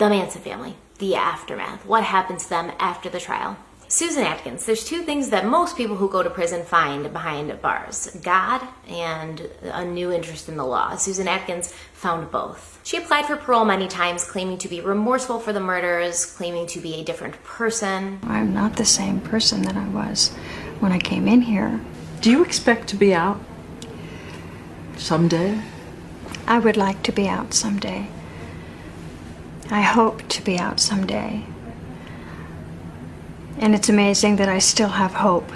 The Manson family, the aftermath, what happened to them after the trial. Susan Atkins, there's two things that most people who go to prison find behind bars: God and a new interest in the law. Susan Atkins found both. She applied for parole many times, claiming to be remorseful for the murders, claiming to be a different person. I'm not the same person that I was when I came in here. Do you expect to be out someday? I would like to be out someday. I hope to be out someday. And it's amazing that I still have hope.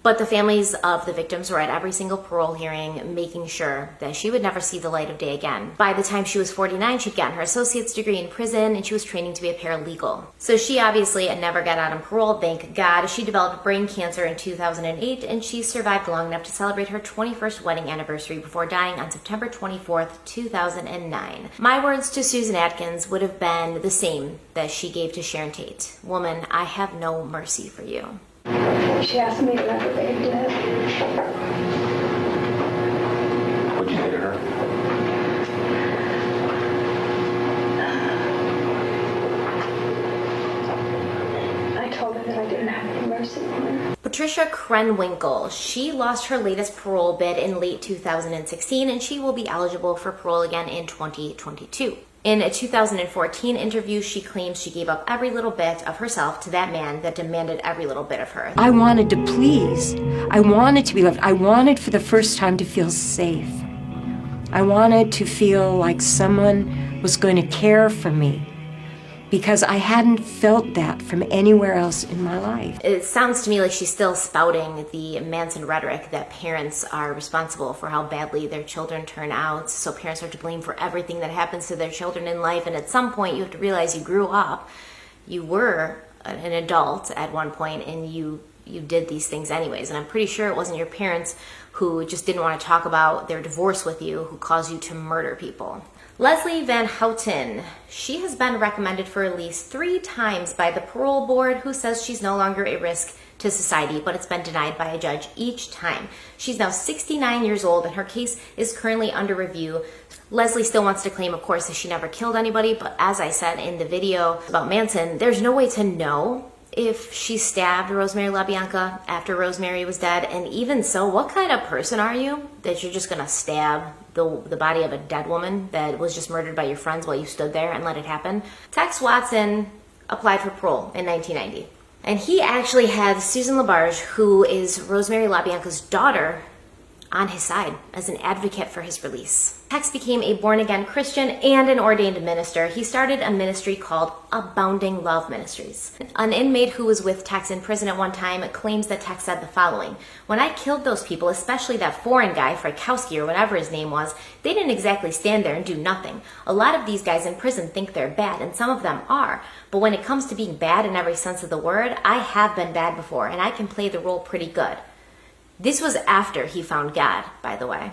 But the families of the victims were at every single parole hearing, making sure that she would never see the light of day again. By the time she was 49, she'd gotten her associate's degree in prison, and she was training to be a paralegal. So she obviously never got out on parole, thank God. She developed brain cancer in 2008, and she survived long enough to celebrate her 21st wedding anniversary before dying on September 24th, 2009. My words to Susan Atkins would have been the same that she gave to Sharon Tate. Woman, I have no mercy for you. She asked me to never bathe it. What'd you say to her? I told her that I didn't have any mercy on her. Patricia Krenwinkel, she lost her latest parole bid in late 2016, and she will be eligible for parole again in 2022. In a 2014 interview, she claims she gave up every little bit of herself to that man that demanded every little bit of her. I wanted to please. I wanted to be loved. I wanted for the first time to feel safe. I wanted to feel like someone was going to care for me, because I hadn't felt that from anywhere else in my life. It sounds to me like she's still spouting the Manson rhetoric that parents are responsible for how badly their children turn out, so parents are to blame for everything that happens to their children in life, and at some point you have to realize you grew up, you were an adult at one point, and you did these things anyways. And I'm pretty sure it wasn't your parents who just didn't want to talk about their divorce with you who caused you to murder people. Leslie Van Houten, she has been recommended for release 3 times by the parole board, who says she's no longer a risk to society, but it's been denied by a judge each time. She's now 69 years old, and her case is currently under review. Leslie still wants to claim, of course, that she never killed anybody, but as I said in the video about Manson, there's no way to know if she stabbed Rosemary LaBianca after Rosemary was dead. And even so, what kind of person are you that you're just gonna stab the body of a dead woman that was just murdered by your friends while you stood there and let it happen? Tex Watson applied for parole in 1990. And he actually had Susan LaBarge, who is Rosemary LaBianca's daughter, on his side as an advocate for his release. Tex became a born-again Christian and an ordained minister. He started a ministry called Abounding Love Ministries. An inmate who was with Tex in prison at one time claims that Tex said the following: "When I killed those people, especially that foreign guy, Frykowski or whatever his name was, they didn't exactly stand there and do nothing. A lot of these guys in prison think they're bad, and some of them are. But when it comes to being bad in every sense of the word, I have been bad before, and I can play the role pretty good." This was after he found God, by the way.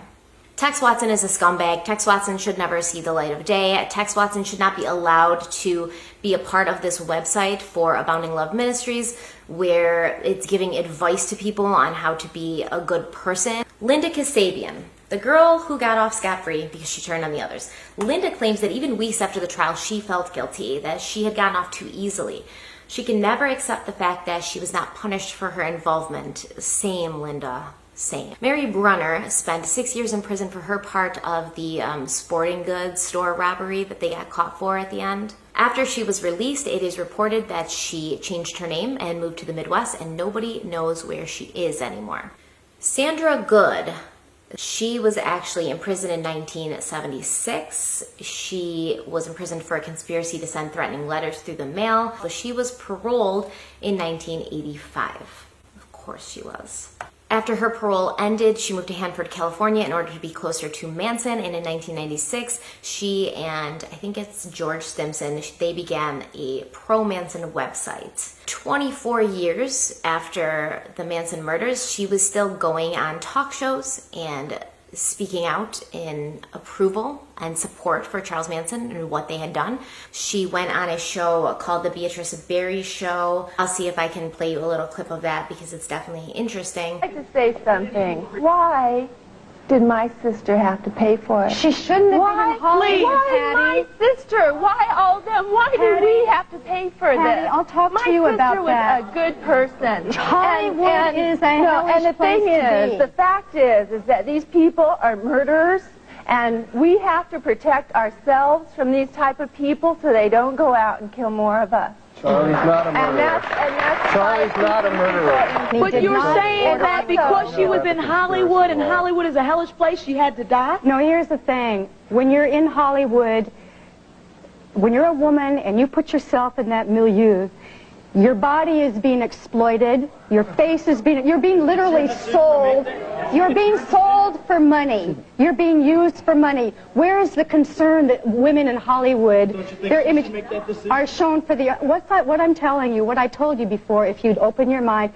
Tex Watson is a scumbag. Tex Watson should never see the light of day. Tex Watson should not be allowed to be a part of this website for Abounding Love Ministries, where it's giving advice to people on how to be a good person. Linda Kasabian, the girl who got off scot-free because she turned on the others. Linda claims that even weeks after the trial, she felt guilty, that she had gotten off too easily. She can never accept the fact that she was not punished for her involvement. Same, Linda. Same. Mary Brunner spent 6 years in prison for her part of the sporting goods store robbery that they got caught for at the end. After she was released, it is reported that she changed her name and moved to the Midwest, and nobody knows where she is anymore. Sandra Good. She was actually in prison in 1976. She was imprisoned for a conspiracy to send threatening letters through the mail. But she was paroled in 1985. Of course she was. After her parole ended, she moved to Hanford, California in order to be closer to Manson. And in 1996, she and I think it's George Stimson, they began a pro-Manson website. 24 years after the Manson murders, she was still going on talk shows and speaking out in approval and support for Charles Manson and what they had done. She went on a show called The Beatrice Berry Show. I'll see if I can play you a little clip of that because it's definitely interesting. I'd like to say something. Why did my sister have to pay for it? She shouldn't have been in Hollywood, Why Patty. my sister? Why all of them? Why do we have to pay for Patty, this? I'll talk to you about that. My sister was a good person. Hollywood is a hellish and the place thing to is, be. the fact is that these people are murderers, and we have to protect ourselves from these type of people so they don't go out and kill more of us. Charlie's not a And murderer. that's Charlie's not a murderer. But you're not. saying that because she was in Hollywood and Hollywood is a hellish place, she had to die? No, here's the thing. When you're in Hollywood, when you're a woman and you put yourself in that milieu, your body is being exploited, your face is being, you're being literally sold. You're being sold for money. You're being used for money. Where is the concern that women in Hollywood, their image, are shown for the, what I'm telling you, what I told you before, if you'd open your mind,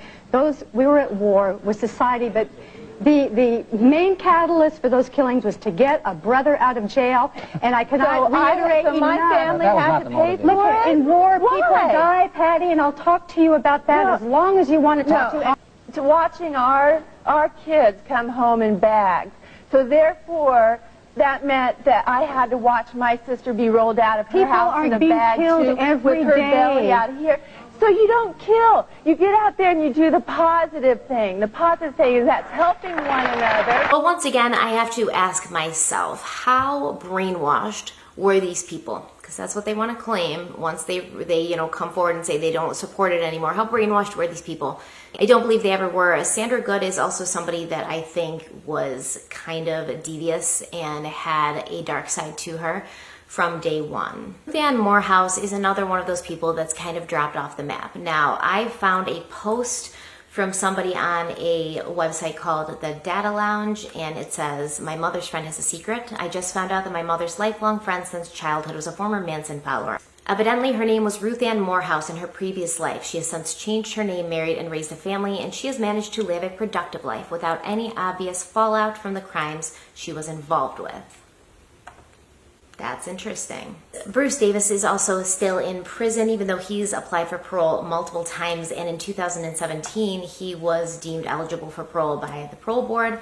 we were at war with society, but the main catalyst for those killings was to get a brother out of jail, and I cannot reiterate enough. My family had to pay for Look, it? in war, people Why? die, Patty, and I'll talk to you about that as long as you want to talk to me. To watching our kids come home in bags. So therefore, that meant that I had to watch my sister be rolled out of her People house are in a being bag killed too, every with her day. belly out of here. So you don't kill. You get out there and you do the positive thing. The positive thing is that's helping one another. But once again, I have to ask myself, how brainwashed were these people? Because that's what they want to claim once they come forward and say they don't support it anymore. How brainwashed were these people? I don't believe they ever were. Sandra Good is also somebody that I think was kind of devious and had a dark side to her from day one. Dan Morehouse is another one of those people that's kind of dropped off the map. Now, I found a post from somebody on a website called the Data Lounge, and it says, "My mother's friend has a secret. I just found out that my mother's lifelong friend since childhood was a former Manson follower. Evidently, her name was Ruth Ann Morehouse in her previous life. She has since changed her name, married, and raised a family, and she has managed to live a productive life without any obvious fallout from the crimes she was involved with." That's interesting. Bruce Davis is also still in prison, even though he's applied for parole multiple times, and in 2017, he was deemed eligible for parole by the parole board.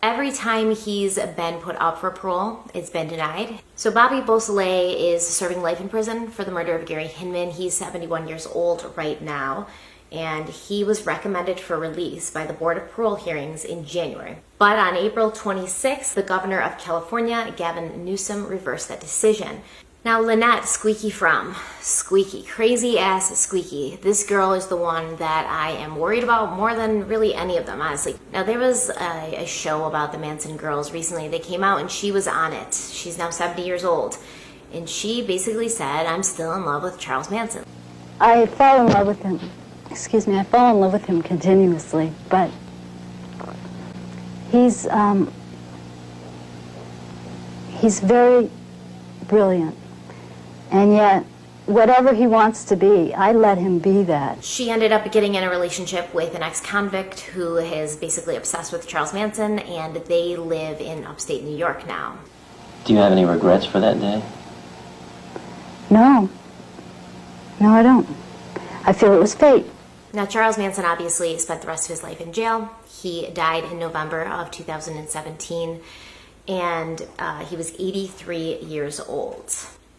Every time he's been put up for parole, it's been denied. So Bobby Beausoleil is serving life in prison for the murder of Gary Hinman. He's 71 years old right now, and he was recommended for release by the Board of Parole Hearings in January. But on April 26th, the governor of California, Gavin Newsom, reversed that decision. Now, Lynette Squeaky Fromm, Squeaky, crazy ass Squeaky. This girl is the one that I am worried about more than really any of them, honestly. Now, there was a show about the Manson girls recently. They came out and she was on it. She's now 70 years old. And she basically said, "I'm still in love with Charles Manson." I fall in love with him. I fall in love with him continuously, but he's very brilliant, and yet whatever he wants to be, I let him be that. She ended up getting in a relationship with an ex-convict who is basically obsessed with Charles Manson, and they live in upstate New York now. Do you have any regrets for that day? No, I don't. I feel it was fate. Now, Charles Manson obviously spent the rest of his life in jail. He died in November of 2017, and he was 83 years old.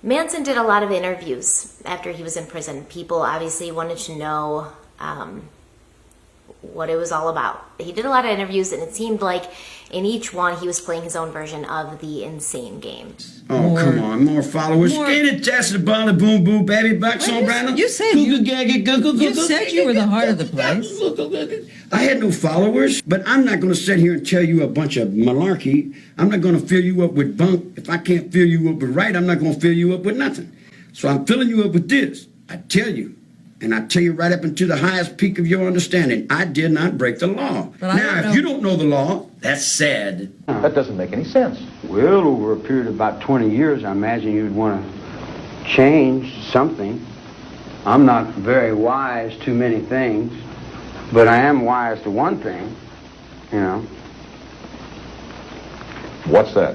Manson did a lot of interviews after he was in prison. People obviously wanted to know what it was all about. He did a lot of interviews, and it seemed like in each one he was playing his own version of the insane game. Oh, come on, more followers. Ain't it just the ball of boom boom baby bucks on Brandon? You said you were the heart of the place. I had no followers, but I'm not going to sit here and tell you a bunch of malarkey. I'm not going to fill you up with bunk. If I can't fill you up with right, I'm not going to fill you up with nothing. So I'm filling you up with this. I tell you. And I tell you right up into the highest peak of your understanding, I did not break the law. Now, if you don't know the law, that's sad. That doesn't make any sense. Well, over a period of about 20 years, I imagine you'd want to change something. I'm not very wise to many things, but I am wise to one thing, you know. What's that?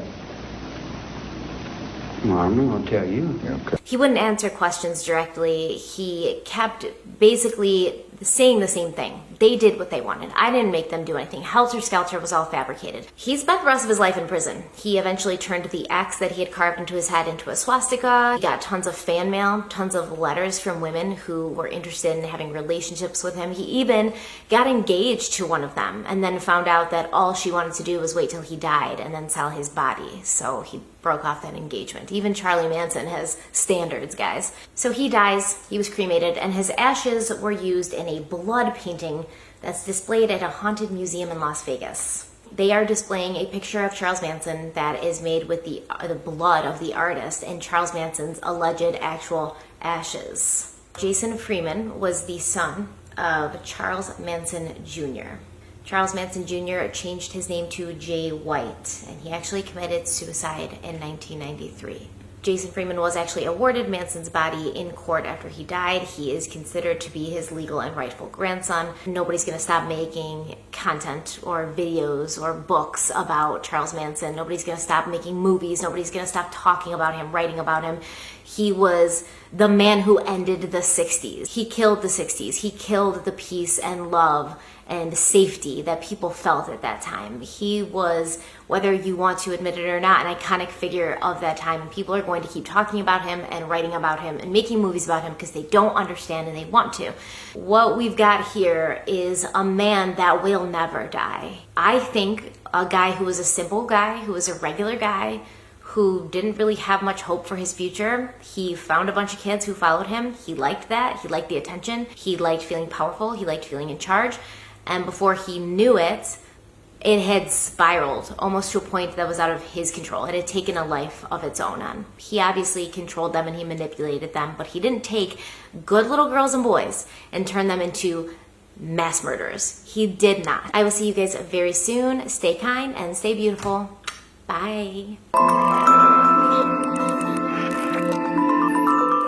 Well, I'm not going to tell you. Okay. He wouldn't answer questions directly. He kept basically saying the same thing, They did what they wanted. I didn't make them do anything. Helter Skelter was all fabricated. He spent the rest of his life in prison. He eventually turned the axe that he had carved into his head into a swastika. He got tons of fan mail, tons of letters from women who were interested in having relationships with him. He even got engaged to one of them and then found out that all she wanted to do was wait till he died and then sell his body. So he broke off that engagement. Even Charlie Manson has standards, guys. So he dies, he was cremated, and his ashes were used in a blood painting that's displayed at a haunted museum in Las Vegas. They are displaying a picture of Charles Manson that is made with the blood of the artist and Charles Manson's alleged actual ashes. Jason Freeman was the son of Charles Manson Jr. Charles Manson Jr. changed his name to Jay White, and he actually committed suicide in 1993. Jason Freeman was actually awarded Manson's body in court after he died. He is considered to be his legal and rightful grandson. Nobody's going to stop making content or videos or books about Charles Manson. Nobody's going to stop making movies. Nobody's going to stop talking about him, writing about him. He was the man who ended the 60s. He killed the 60s. He killed the peace and love and safety that people felt at that time. He was, whether you want to admit it or not, an iconic figure of that time. And people are going to keep talking about him and writing about him and making movies about him because they don't understand and they want to. What we've got here is a man that will never die. I think a guy who was a simple guy, who was a regular guy, who didn't really have much hope for his future. He found a bunch of kids who followed him. He liked that. He liked the attention. He liked feeling powerful. He liked feeling in charge. And before he knew it, it had spiraled almost to a point that was out of his control. It had taken a life of its own on. He obviously controlled them and he manipulated them, but he didn't take good little girls and boys and turn them into mass murderers. He did not. I will see you guys very soon. Stay kind and stay beautiful. Bye.